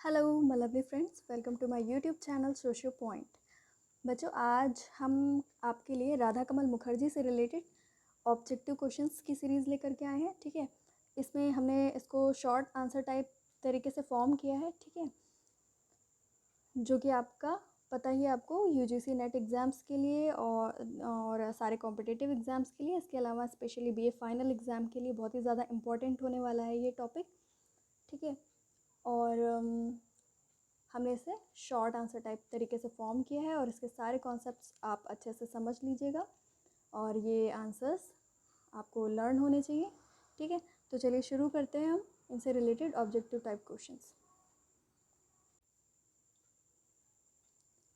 Hello my lovely friends, welcome to my YouTube channel socio point. बच्चों, आज हम आपके लिए राधा कमल मुखर्जी से रिलेटेड ऑब्जेक्टिव क्वेश्चंस की सीरीज़ लेकर के आए हैं। ठीक है, इसमें हमने इसको शॉर्ट आंसर टाइप तरीके से फॉर्म किया है। ठीक है, जो कि आपका पता ही है आपको यूजीसी नेट एग्ज़ाम्स के लिए और सारे कॉम्पिटिटिव एग्ज़ाम्स के लिए, इसके अलावा स्पेशली बीए फाइनल एग्ज़ाम के लिए बहुत ही ज़्यादा इम्पॉर्टेंट होने वाला है ये टॉपिक। ठीक है, और हमने इसे शॉर्ट आंसर टाइप तरीके से फॉर्म किया है और इसके सारे कॉन्सेप्ट्स आप अच्छे से समझ लीजिएगा और ये आंसर्स आपको लर्न होने चाहिए। ठीक है, तो चलिए शुरू करते हैं हम इनसे रिलेटेड ऑब्जेक्टिव टाइप क्वेश्चंस।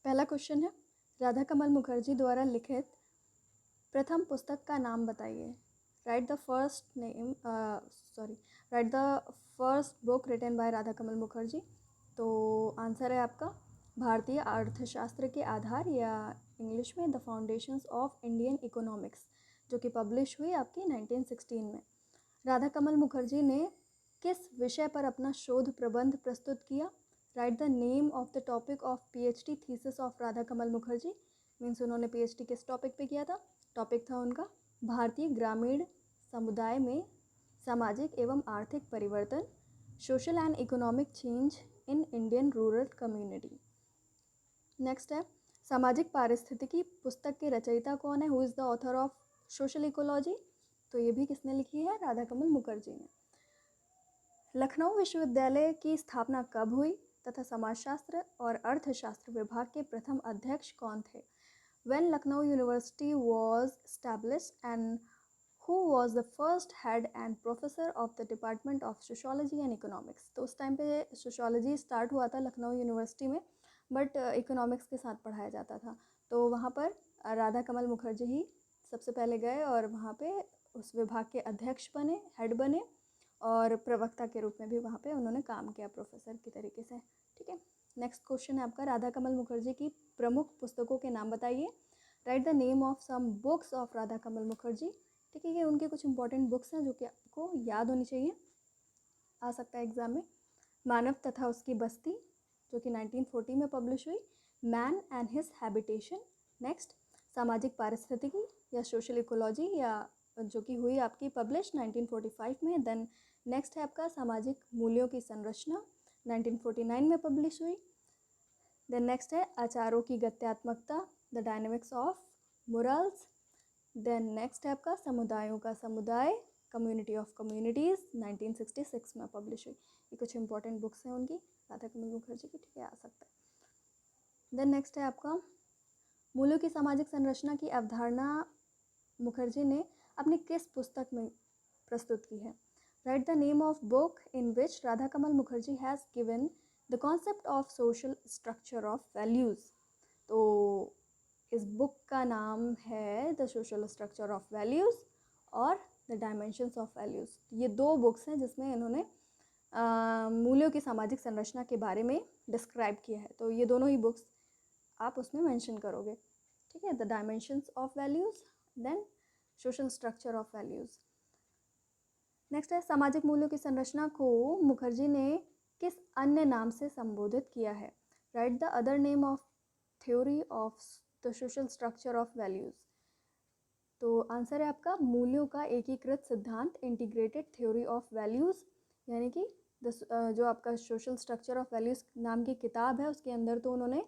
पहला क्वेश्चन है, राधा कमल मुखर्जी द्वारा लिखित प्रथम पुस्तक का नाम बताइए। Write the first book written by Radha Kamal Mukherjee. तो आंसर है आपका भारतीय अर्थशास्त्र के आधार, या इंग्लिश में the foundations of Indian economics, जो कि पब्लिश हुई आपकी 1916 में। राधा कमल मुखर्जी ने किस विषय पर अपना शोध प्रबंध प्रस्तुत किया। Right the name of the topic of PhD thesis of Radha Kamal Mukherjee. Means उन्होंने पीएचडी किस टॉपिक पे किया था। टॉपिक था उनका भारतीय ग्रामीण समुदाय में सामाजिक एवं आर्थिक परिवर्तन, social and economic change in Indian rural community. Next है, सामाजिक पारिस्थितिकी पुस्तक के रचयिता कौन है। Who is the author of social ecology. तो ये भी किसने लिखी है, राधा कमल मुखर्जी ने। लखनऊ विश्वविद्यालय की स्थापना कब हुई तथा समाजशास्त्र और अर्थशास्त्र विभाग के प्रथम अध्यक्ष कौन थे। When Lucknow University was established and who was the first head and professor of the Department of Sociology and Economics। तो उस टाइम पे सोशोलॉजी स्टार्ट हुआ था लखनऊ यूनिवर्सिटी में, बट इकोनॉमिक्स के साथ पढ़ाया जाता था। तो वहाँ पर राधा कमल मुखर्जी ही सबसे पहले गए और वहाँ पे उस विभाग के अध्यक्ष बने, हेड बने, और प्रवक्ता के रूप में भी वहाँ पे उन्होंने काम किया प्रोफेसर की तरीके से। ठीक है, नेक्स्ट क्वेश्चन है आपका, राधा कमल मुखर्जी की प्रमुख पुस्तकों के नाम बताइए। Write the name of some books of Radha Kamal Mukherjee. ठीक है, ये उनके कुछ इंपॉर्टेंट बुक्स हैं जो कि आपको याद होनी चाहिए, आ सकता है एग्जाम में। मानव तथा उसकी बस्ती, जो कि 1940 में पब्लिश हुई। Man and his habitation. Next, सामाजिक पारिस्थितिकी या सोशल इकोलॉजी, या जो कि हुई आपकी पब्लिश 1945 में। देन नेक्स्ट है आपका सामाजिक मूल्यों की संरचना, 1949 में पब्लिश हुई। देन नेक्स्ट है आचारों की गत्यात्मकता, the dynamics of morals. Then next है आपका समुदायों का समुदाय, कम्युनिटी ऑफ कम्युनिटीज़, 1966 में पब्लिश हुई। ये कुछ इंपॉर्टेंट बुक्स हैं उनकी, राधा कमल मुखर्जी की। ठीक है, आ सकता है। देन नेक्स्ट है आपका मूल्यों की सामाजिक संरचना की अवधारणा मुखर्जी ने अपनी किस पुस्तक में प्रस्तुत की है। Right the name of book in which Radha Kamal Mukherjee has given the concept of social structure of values. तो इस बुक का नाम है the social structure of values और द डायमेंशंस ऑफ वैल्यूज़। ये दो बुक्स हैं जिसमें इन्होंने मूल्यों की सामाजिक संरचना के बारे में डिस्क्राइब किया है। तो ये दोनों ही बुक्स आप उसमें मेंशन करोगे। ठीक है, the dimensions of values, then social structure of values. Next है, सामाजिक मूल्यों की संरचना को मुखर्जी ने किस अन्य नाम से संबोधित किया है। Right the other name of theory of the social structure of values. तो आंसर है आपका मूल्यों का एकीकृत सिद्धांत, इंटीग्रेटेड थ्योरी ऑफ वैल्यूज़। यानी कि जो आपका सोशल स्ट्रक्चर ऑफ वैल्यूज़ नाम की किताब है उसके अंदर तो उन्होंने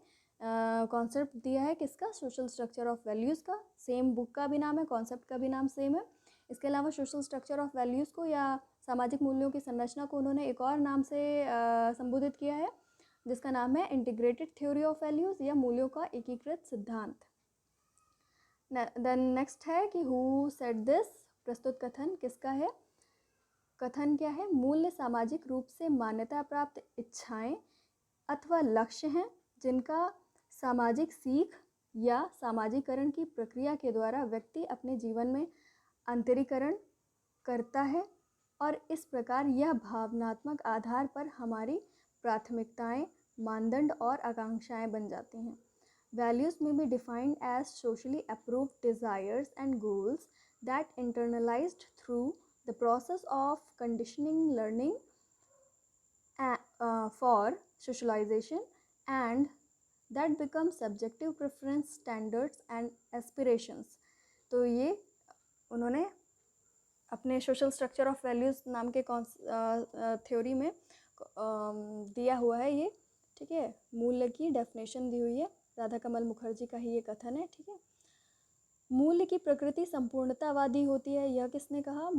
कॉन्सेप्ट दिया है किसका, सोशल स्ट्रक्चर ऑफ वैल्यूज़ का। सेम बुक का भी नाम है, कॉन्सेप्ट का भी नाम सेम है। इसके अलावा सोशल स्ट्रक्चर ऑफ वैल्यूज़ को या सामाजिक मूल्यों की संरचना को उन्होंने एक और नाम से संबोधित किया है जिसका नाम है इंटीग्रेटेड थ्योरी ऑफ वैल्यूज़, या मूल्यों का एकीकृत सिद्धांत। देन नेक्स्ट है कि हु सेड दिस। प्रस्तुत कथन किसका है। कथन क्या है, मूल्य सामाजिक रूप से मान्यता प्राप्त इच्छाएं अथवा लक्ष्य हैं जिनका सामाजिक सीख या सामाजिकरण की प्रक्रिया के द्वारा व्यक्ति अपने जीवन में अंतरीकरण करता है, और इस प्रकार यह भावनात्मक आधार पर हमारी प्राथमिकताएं, मानदंड और आकांक्षाएं बन जाती हैं। Values may be defined as socially approved desires and goals that internalized through the process of conditioning learning for socialization, and that become subjective preference, standards and aspirations. तो ये उन्होंने अपने सोशल स्ट्रक्चर ऑफ वैल्यूज़ नाम के theory में दिया हुआ है ये, ठीक है। मूल्य की डेफिनेशन दी हुई है, राधा कमल मुखर्जी का ही ये कथन है, ठीक है। मूल्य की प्रकृति संपूर्णतावादी होती है, यह किसने कहा?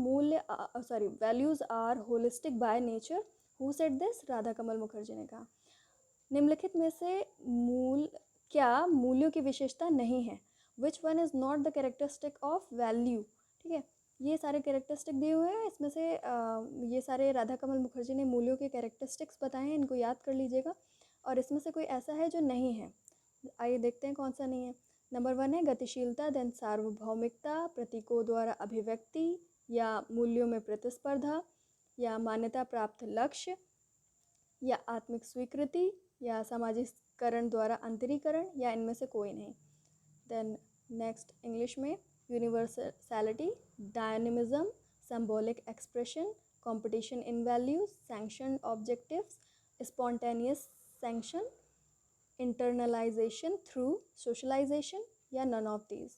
Values are holistic by nature. Who said this? Radha Kamal Mukherjee ने कहा। निम्नलिखित में से क्या मूल्यों की विशेषता नहीं है? Which one is not the characteristic of value? ठीक है, ये सारे कैरेक्टरिस्टिक दिए हुए हैं, इसमें से ये सारे राधा कमल मुखर्जी ने मूल्यों के कैरेक्टरिस्टिक्स बताए हैं, इनको याद कर लीजिएगा। और इसमें से कोई ऐसा है जो नहीं है, आइए देखते हैं कौन सा नहीं है। नंबर 1 है गतिशीलता, देन सार्वभौमिकता, प्रतीकों द्वारा अभिव्यक्ति या मूल्यों में प्रतिस्पर्धा, या मान्यता प्राप्त लक्ष्य, या आत्मिक स्वीकृति, या सामाजिकरण द्वारा अंतरीकरण, या इनमें से कोई नहीं। देन नेक्स्ट इंग्लिश में universality, dynamism, symbolic expression, competition in values, sanction objectives, spontaneous sanction, internalisation through socialisation, या नन ऑफ दीज।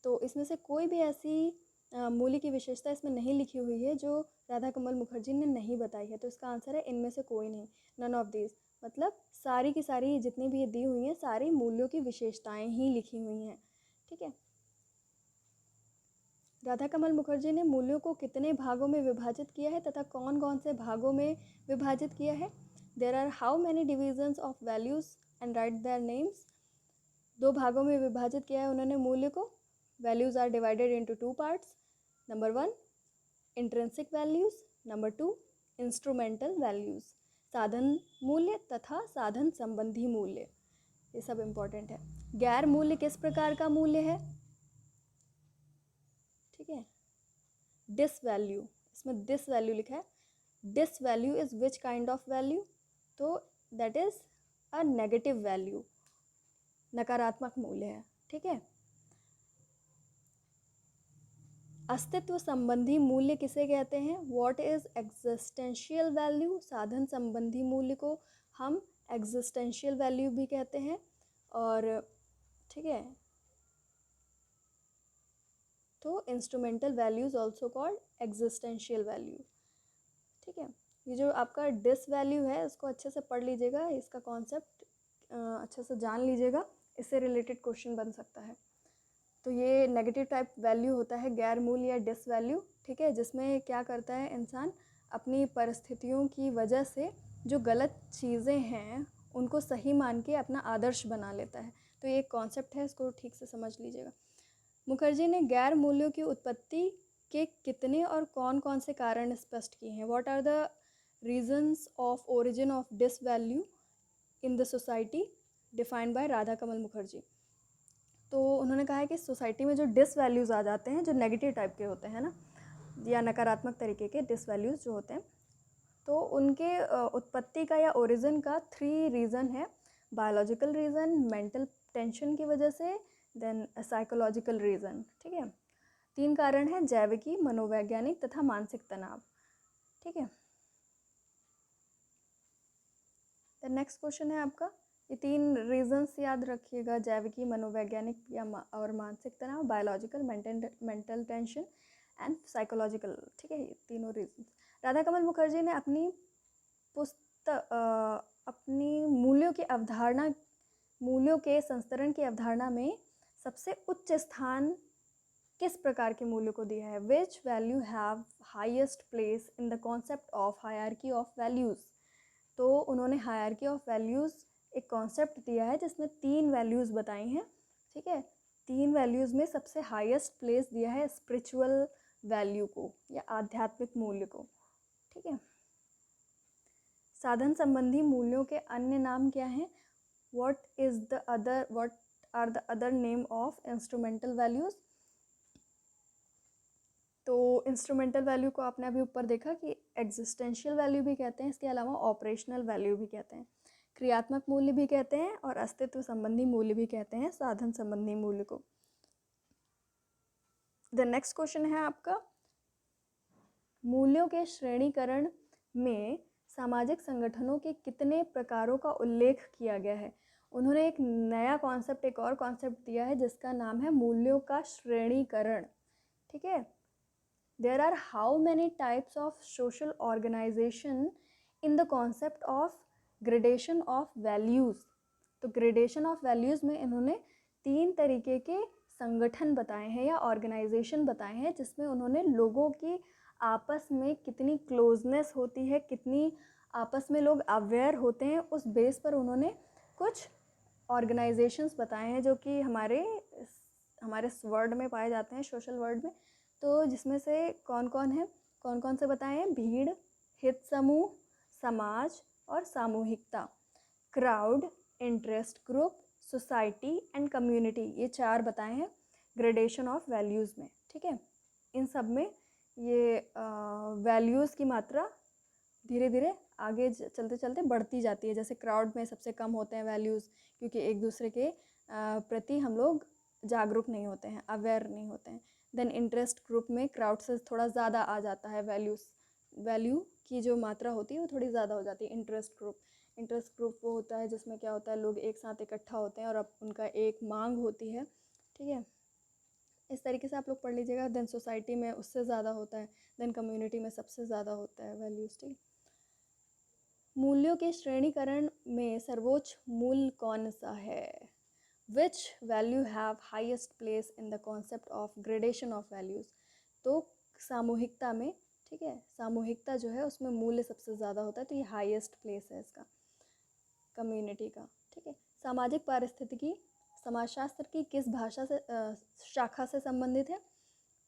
तो इसमें से कोई भी ऐसी मूल्य की विशेषता इसमें नहीं लिखी हुई है जो राधा कमल मुखर्जी ने नहीं बताई है, तो इसका आंसर है इनमें से कोई नहीं, नन ऑफ दीज। मतलब सारी की सारी जितनी भी ये दी हुई हैं सारी मूल्यों की विशेषताएं ही लिखी हुई हैं, ठीक है। राधा कमल मुखर्जी ने मूल्यों को कितने भागों में विभाजित किया है तथा कौन कौन से भागों में विभाजित किया है? There are how many divisions of values and write their names. 2 भागों में विभाजित किया है उन्होंने मूल्य को। Values are divided into 2 parts. Number 1 intrinsic values, number 2 instrumental values. साधन मूल्य तथा साधन संबंधी मूल्य, ये सब इम्पोर्टेंट है। गैर मूल्य किस प्रकार का मूल्य है? ठीक है, डिस वैल्यू, इसमें डिस वैल्यू लिखा है। Dis value is which kind of value? तो that is a negative value, नकारात्मक मूल्य है, ठीक है। अस्तित्व संबंधी मूल्य किसे कहते हैं? What is existential value? साधन संबंधी मूल्य को हम एग्जिस्टेंशियल वैल्यू भी कहते हैं, और ठीक है, तो instrumental values also called existential value, ठीक है। ये जो आपका डिस वैल्यू है इसको अच्छे से पढ़ लीजिएगा, इसका कॉन्सेप्ट अच्छे से जान लीजिएगा, इससे रिलेटेड क्वेश्चन बन सकता है। तो ये नेगेटिव टाइप वैल्यू होता है गैर मूल्य या डिस वैल्यू, ठीक है, जिसमें क्या करता है इंसान अपनी परिस्थितियों की वजह से जो गलत चीज़ें हैं उनको सही मान के अपना आदर्श बना लेता है। तो ये एक कॉन्सेप्ट है, इसको ठीक से समझ लीजिएगा। मुखर्जी ने गैर मूल्यों की उत्पत्ति के कितने और कौन कौन से कारण स्पष्ट किए हैं? What are the reasons of origin of dis value in the society defined by Radha Kamal Mukherjee. तो उन्होंने कहा है कि सोसाइटी में जो डिस वैल्यूज़ आ जाते हैं, जो नेगेटिव टाइप के होते हैं ना, या नकारात्मक तरीके के डिस वैल्यूज़ जो होते हैं, तो उनके उत्पत्ति का या ओरिजिन का 3 रीज़न है। बायोलॉजिकल रीज़न, मेंटल टेंशन की वजह से, देन साइकोलॉजिकल रीज़न, ठीक है। 3 कारण हैं, जैविकी, मनोवैज्ञानिक तथा मानसिक तनाव, ठीक है। द नेक्स्ट क्वेश्चन है आपका, ये 3 रीजंस याद रखिएगा, जैविकी, मनोवैज्ञानिक या और मानसिक तनाव, biological, mental tension and psychological, ठीक है, ये तीनों रीजंस। राधा कमल मुखर्जी ने अपनी अपनी मूल्यों के संस्तरण की अवधारणा में सबसे उच्च स्थान किस प्रकार के मूल्य को दिया है? Which value have highest place in the concept of hierarchy of values. तो उन्होंने हायरार्की ऑफ वैल्यूज़ एक कॉन्सेप्ट दिया है जिसमें 3 वैल्यूज़ बताई हैं, ठीक है। 3 वैल्यूज़ में सबसे हाईएस्ट प्लेस दिया है स्पिरिचुअल वैल्यू को या आध्यात्मिक मूल्य को, ठीक है। साधन संबंधी मूल्यों के अन्य नाम क्या हैं? What are the other name of instrumental values. तो इंस्ट्रूमेंटल वैल्यू को आपने अभी ऊपर देखा कि एग्जिस्टेंशियल वैल्यू भी कहते हैं, इसके अलावा ऑपरेशनल वैल्यू भी कहते हैं, क्रियात्मक मूल्य भी कहते हैं, और अस्तित्व संबंधी मूल्य भी कहते हैं साधन संबंधी मूल्य को। द नेक्स्ट क्वेश्चन है आपका, मूल्यों के श्रेणीकरण में सामाजिक संगठनों के कितने प्रकारों का उल्लेख किया गया है। उन्होंने एक नया कॉन्सेप्ट, एक और कॉन्सेप्ट दिया है जिसका नाम है मूल्यों का श्रेणीकरण। ठीक है, there are how many types of social organisation in the concept of gradation of values. तो ग्रेडेशन ऑफ वैल्यूज़ में इन्होंने 3 तरीके के संगठन बताए हैं या ऑर्गेनाइजेशन बताए हैं, जिसमें उन्होंने लोगों की आपस में कितनी क्लोजनेस होती है, कितनी आपस में लोग अवेयर होते हैं, उस बेस पर उन्होंने कुछ ऑर्गेनाइजेशंस बताए हैं जो कि हमारे वर्ल्ड में पाए जाते हैं, सोशल वर्ल्ड में। तो जिसमें से कौन कौन से बताए हैं? भीड़, हित समूह, समाज और सामूहिकता। Crowd, interest group, society and community, ये 4 बताए हैं ग्रेडेशन ऑफ वैल्यूज़ में। ठीक है, इन सब में ये वैल्यूज़ की मात्रा धीरे धीरे आगे चलते चलते बढ़ती जाती है। जैसे क्राउड में सबसे कम होते हैं वैल्यूज़, क्योंकि एक दूसरे के प्रति हम लोग जागरूक नहीं होते हैं, अवेयर नहीं होते हैं। देन इंटरेस्ट ग्रुप में क्राउड से थोड़ा ज़्यादा आ जाता है वैल्यू की जो मात्रा होती है वो थोड़ी ज़्यादा हो जाती है। इंटरेस्ट ग्रुप वो होता है जिसमें क्या होता है, लोग एक साथ इकट्ठा होते हैं और अब उनका एक मांग होती है। ठीक है, इस तरीके से आप लोग पढ़ लीजिएगा। देन सोसाइटी में उससे ज़्यादा होता है, देन कम्युनिटी में सबसे ज़्यादा होता है वैल्यूज़। ठीक, मूल्यों के श्रेणीकरण में सर्वोच्च मूल्य कौन सा है? Which value have highest place in the concept of gradation of values? तो सामूहिकता में, ठीक है, सामूहिकता जो है उसमें मूल्य सबसे ज़्यादा होता है, तो ये हाईएस्ट प्लेस है इसका, कम्युनिटी का। ठीक है, सामाजिक पारिस्थितिकी समाजशास्त्र की किस भाषा से शाखा से संबंधित है?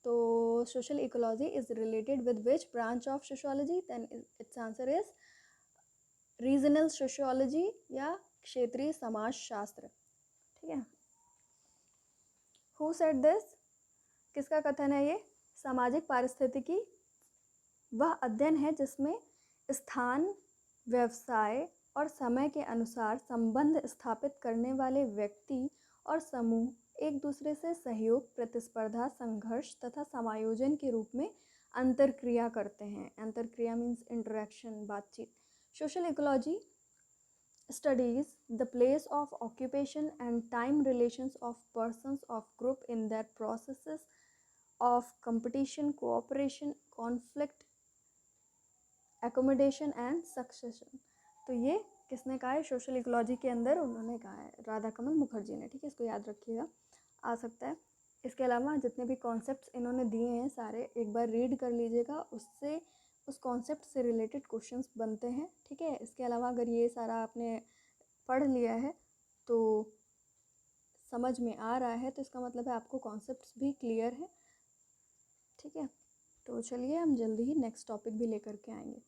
तो social ecology is related with which branch of sociology? Then its answer is regional sociology या क्षेत्रीय समाजशास्त्र। ठीक है, हु सेड दिस? किसका कथन है ये? सामाजिक पारिस्थितिकी वह अध्ययन है जिसमें स्थान, व्यवसाय और समय के अनुसार संबंध स्थापित करने वाले व्यक्ति और समूह एक दूसरे से सहयोग, प्रतिस्पर्धा, संघर्ष तथा समायोजन के रूप में अंतरक्रिया करते हैं। अंतरक्रिया मीन्स इंटरेक्शन, बातचीत। Social ecology studies the place of occupation and time relations of persons of group in their processes of competition, cooperation, conflict, accommodation and succession। तो ये किसने कहा है? सोशल इकोलॉजी के अंदर उन्होंने कहा है, राधा कमल मुखर्जी ने। ठीक है, इसको याद रखिएगा, आ सकता है। इसके अलावा जितने भी कॉन्सेप्ट्स इन्होंने दिए हैं सारे एक बार रीड कर लीजिएगा, उससे उस कॉन्सेप्ट से रिलेटेड क्वेश्चंस बनते हैं। ठीक है, इसके अलावा अगर ये सारा आपने पढ़ लिया है तो समझ में आ रहा है, तो इसका मतलब है आपको कॉन्सेप्ट्स भी क्लियर है। ठीक है, तो चलिए हम जल्दी ही नेक्स्ट टॉपिक भी लेकर के आएंगे।